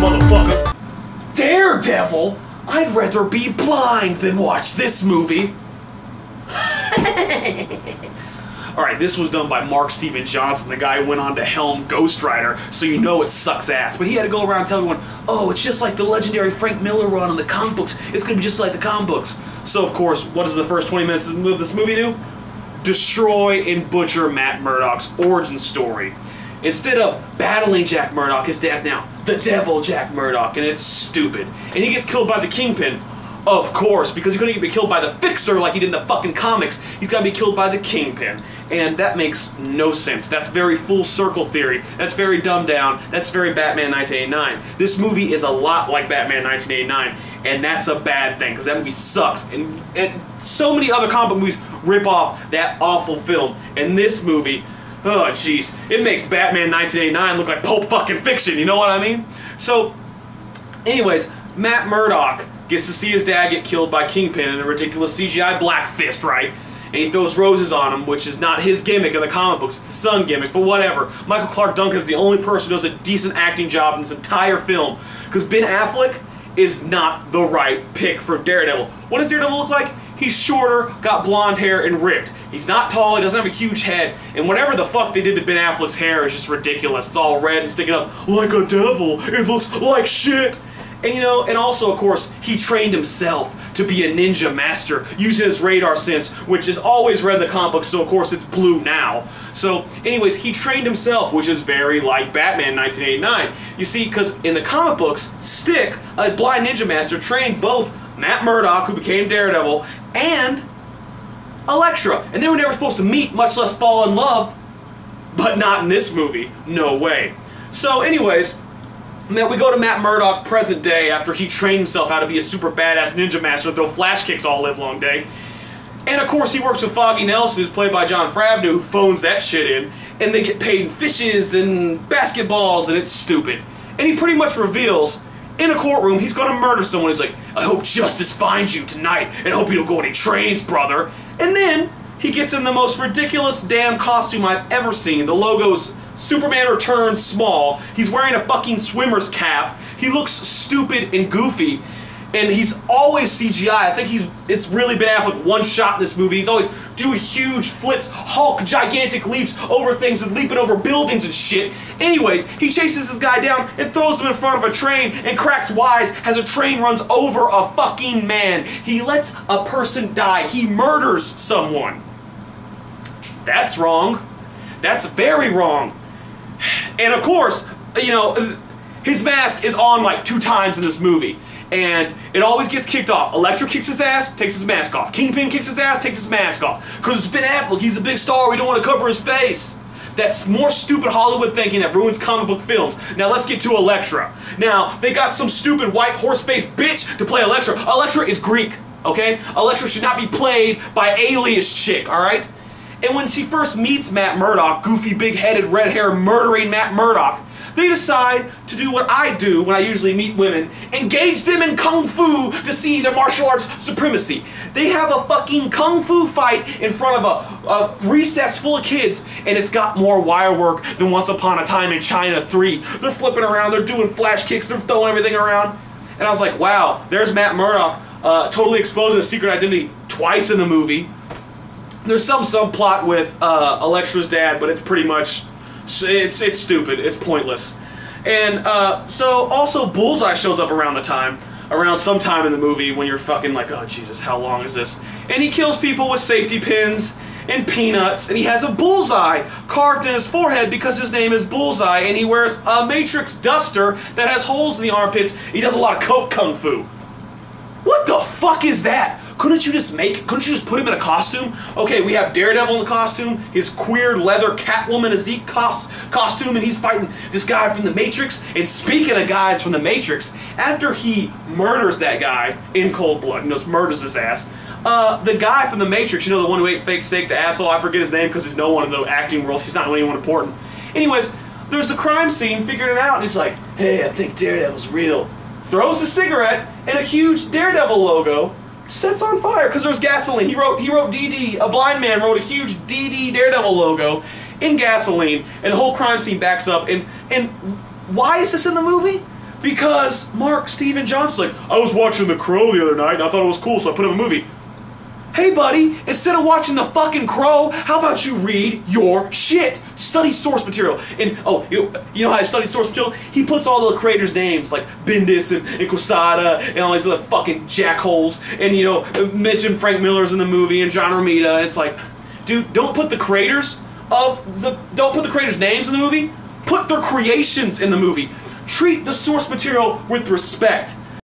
motherfucker. Daredevil? I'd rather be blind than watch this movie. Alright, this was done by Mark Steven Johnson, the guy who went on to helm Ghost Rider, so you know it sucks ass. But he had to go around and tell everyone, oh, it's just like the legendary Frank Miller run on the comic books. It's going to be just like the comic books. So, of course, what does the first 20 minutes of this movie do? Destroy and butcher Matt Murdock's origin story. Instead of battling Jack Murdock, his dad now, the devil Jack Murdock, and it's stupid. And he gets killed by the Kingpin. Of course, because he couldn't even be killed by the Fixer like he did in the fucking comics. He's got to be killed by the Kingpin. And that makes no sense. That's very full circle theory. That's very dumbed down. That's very Batman 1989. This movie is a lot like Batman 1989, and that's a bad thing, because that movie sucks. And so many other comic book movies rip off that awful film. And this movie, oh jeez, it makes Batman 1989 look like Pulp fucking Fiction, you know what I mean? So, anyways, Matt Murdock gets to see his dad get killed by Kingpin in a ridiculous CGI black fist, right? And he throws roses on him, which is not his gimmick in the comic books, it's the son gimmick, but whatever. Michael Clark Duncan is the only person who does a decent acting job in this entire film, because Ben Affleck is not the right pick for Daredevil. What does Daredevil look like? He's shorter, got blonde hair, and ripped. He's not tall, he doesn't have a huge head, and whatever the fuck they did to Ben Affleck's hair is just ridiculous. It's all red and sticking up like a devil. It looks like shit. And you know, and also, of course, he trained himself to be a ninja master using his radar sense, which is always red in the comic books, so of course it's blue now. So, anyways, he trained himself, which is very like Batman 1989. You see, because in the comic books, Stick, a blind ninja master, trained both Matt Murdock, who became Daredevil, and Elektra. And they were never supposed to meet, much less fall in love, but not in this movie. No way. So, anyways, now we go to Matt Murdock present day after he trained himself how to be a super badass ninja master and throw flash kicks all live long day. And of course he works with Foggy Nelson, who's played by John Favreau, who phones that shit in, and they get paid in fishes and basketballs, and it's stupid. And he pretty much reveals, in a courtroom, he's gonna murder someone. He's like, I hope justice finds you tonight, and hope you don't go any trains, brother. And then he gets in the most ridiculous damn costume I've ever seen. The logo's Superman Returns small. He's wearing a fucking swimmer's cap. He looks stupid and goofy. And he's always CGI. I think it's really Ben Affleck one shot in this movie. He's always doing huge flips, Hulk gigantic leaps over things and leaping over buildings and shit. Anyways, he chases this guy down and throws him in front of a train and cracks wise as a train runs over a fucking man. He lets a person die. He murders someone. That's wrong. That's very wrong. And of course, you know, his mask is on like 2 times in this movie. And it always gets kicked off. Elektra kicks his ass, takes his mask off. Kingpin kicks his ass, takes his mask off. Because it's Ben Affleck, he's a big star, we don't want to cover his face. That's more stupid Hollywood thinking that ruins comic book films. Now let's get to Elektra. Now, they got some stupid white horse-faced bitch to play Elektra. Elektra is Greek, okay? Elektra should not be played by alias chick, alright? And when she first meets Matt Murdock, goofy, big-headed, red-haired, murdering Matt Murdock, they decide to do what I do when I usually meet women, engage them in kung fu to see their martial arts supremacy. They have a fucking kung fu fight in front of a recess full of kids, and it's got more wire work than Once Upon a Time in China 3. They're flipping around, they're doing flash kicks, they're throwing everything around. And I was like, wow, there's Matt Murdock totally exposing his secret identity twice in the movie. There's some subplot with Elektra's dad, but it's pretty much, it's stupid, it's pointless. And so also Bullseye shows up around some time in the movie when you're fucking like, oh Jesus, how long is this? And he kills people with safety pins and peanuts, and he has a bullseye carved in his forehead because his name is Bullseye, and he wears a Matrix duster that has holes in the armpits. He does a lot of coke kung fu. What the fuck is that? Couldn't you just put him in a costume? Okay, we have Daredevil in the costume, his queer leather Catwoman Zeke costume, and he's fighting this guy from the Matrix. And speaking of guys from the Matrix, after he murders that guy in cold blood, and just murders his ass, the guy from the Matrix, you know, the one who ate fake steak, the asshole, I forget his name because he's no one in the acting world, he's not anyone important. Anyways, there's the crime scene, figuring it out, and he's like, hey, I think Daredevil's real. Throws a cigarette, and a huge Daredevil logo sets on fire because there's gasoline. He wrote DD, a blind man wrote a huge DD Daredevil logo in gasoline, and the whole crime scene backs up. And why is this in the movie? Because Mark Steven Johnson's like, I was watching The Crow the other night and I thought it was cool, so I put it in a movie. Hey buddy, instead of watching The fucking Crow, how about you read your shit? Study source material. And oh, you know how I study source material? He puts all the creators' names like Bendis and Quesada and all these other fucking jackholes, and you know, mention Frank Miller's in the movie and John Romita. It's like, dude, don't put the creators names in the movie. Put their creations in the movie. Treat the source material with respect.